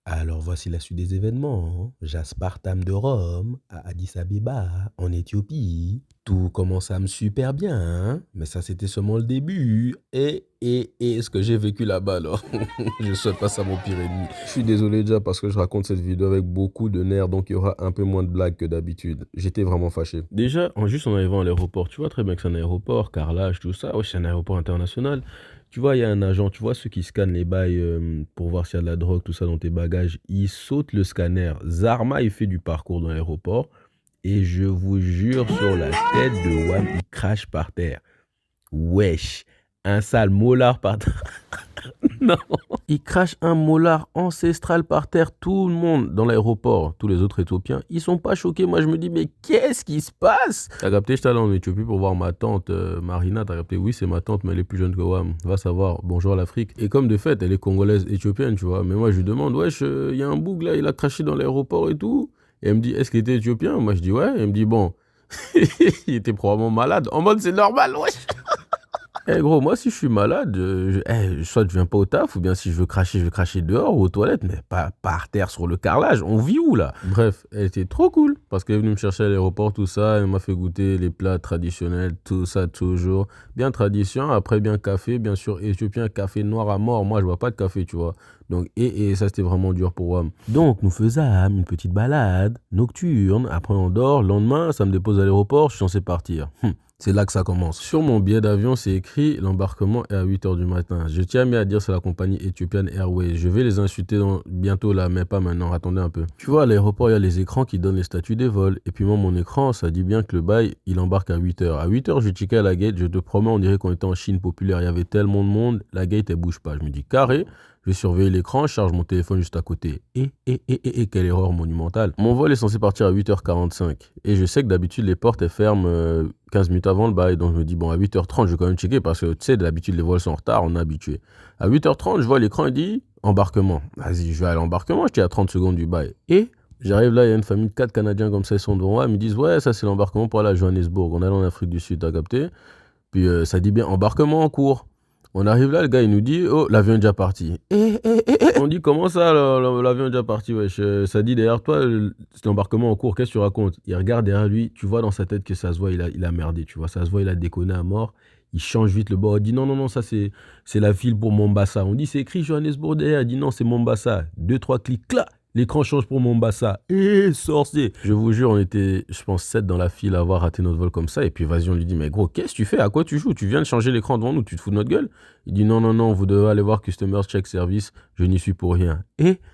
Alors voici la suite des événements. J'aspartame de Rome à Addis Abeba, en Éthiopie. Tout commence super bien, hein, mais ça c'était seulement le début. Et ce que j'ai vécu là-bas, alors, je souhaite pas ça à mon pire ennemi. Je suis désolé déjà parce que je raconte cette vidéo avec beaucoup de nerfs, donc il y aura un peu moins de blagues que d'habitude. J'étais vraiment fâché. Déjà, juste en arrivant à l'aéroport, tu vois très bien que c'est un aéroport, carrelage, tout ça. Ouais, c'est un aéroport international. Tu vois, il y a un agent, tu vois, ceux qui scannent les bails pour voir s'il y a de la drogue, tout ça dans tes bagages. Il saute le scanner. Zarma, il fait du parcours dans l'aéroport. Et je vous jure, sur la tête de Wam, il crache par terre. Wesh, un sale molar par terre. Non. Il crache un molar ancestral par terre. Tout le monde dans l'aéroport, tous les autres Éthiopiens, ils sont pas choqués. Moi, je me dis, mais qu'est-ce qui se passe? T'as capté, j'étais allé en Éthiopie pour voir ma tante Marina. T'as capté, oui, c'est ma tante, mais elle est plus jeune que Wam. Va savoir, bonjour à l'Afrique. Et comme de fait, elle est congolaise éthiopienne, tu vois. Mais moi, je lui demande, wesh, il y a un boug là, il a craché dans l'aéroport et tout. Et elle me dit, est-ce qu'il était éthiopien? Moi, je dis, ouais. Elle me dit, bon, il était probablement malade. En mode, c'est normal, wesh. Eh gros, moi si je suis malade, soit je viens pas au taf, ou bien si je vais cracher dehors ou aux toilettes, mais pas par terre sur le carrelage. On vit où là? Bref, elle était trop cool parce qu'elle est venue me chercher à l'aéroport, tout ça. Elle m'a fait goûter les plats traditionnels, tout ça toujours. Bien tradition, après bien café, bien sûr éthiopien, café noir à mort. Moi je bois pas de café, tu vois. Donc, et ça c'était vraiment dur pour moi. Donc nous faisâmes une petite balade nocturne. Après on dort. Le lendemain, ça me dépose à l'aéroport, je suis censé partir. C'est là que ça commence. Sur mon billet d'avion, c'est écrit l'embarquement est à 8 h du matin. Je tiens à dire c'est la compagnie Ethiopian Airways. Je vais les insulter bientôt là, mais pas maintenant. Attendez un peu. Tu vois, à l'aéroport, il y a les écrans qui donnent les statuts des vols. Et puis moi, mon écran, ça dit bien que le bail, il embarque à 8 h. À 8 h, je checkais à la gate. Je te promets, on dirait qu'on était en Chine populaire. Il y avait tellement de monde. La gate, elle bouge pas. Je me dis carré. Je vais surveiller l'écran, je charge mon téléphone juste à côté. Quelle erreur monumentale. Mon vol est censé partir à 8 h 45. Et je sais que d'habitude, les portes, elles ferment 15 minutes avant le bail. Donc je me dis, bon, à 8 h 30, je vais quand même checker parce que tu sais, d'habitude, les vols sont en retard, on est habitué. À 8 h 30, je vois l'écran, il dit embarquement. Vas-y, je vais à l'embarquement, j'étais à 30 secondes du bail. Et j'arrive là, il y a une famille de 4 Canadiens comme ça, ils sont devant moi. Ils me disent, ouais, ça c'est l'embarquement pour aller à Johannesburg. On est allé en Afrique du Sud, t'as capté? Puis ça dit bien embarquement en cours. On arrive là, le gars, il nous dit, oh, l'avion est déjà parti. On dit, comment ça, l'avion est déjà parti, wesh? Ça dit derrière toi, c'est l'embarquement en cours, qu'est-ce que tu racontes? Il regarde derrière lui, tu vois dans sa tête que ça se voit, il a merdé, tu vois, ça se voit, il a déconné à mort. Il change vite le bord, il dit, non, non, non, ça c'est la file pour Mombasa. On dit, c'est écrit Johannesburg derrière, il dit, non, c'est Mombasa. 2, 3 clics, là. L'écran change pour Mombasa. Sorcier. Je vous jure, on était, je pense, 7 dans la file à avoir raté notre vol comme ça. Et puis, vas-y, on lui dit, mais gros, qu'est-ce que tu fais? À quoi tu joues? Tu viens de changer l'écran devant nous, tu te fous de notre gueule? Il dit, non, non, non, vous devez aller voir Customer Check Service. Je n'y suis pour rien. Et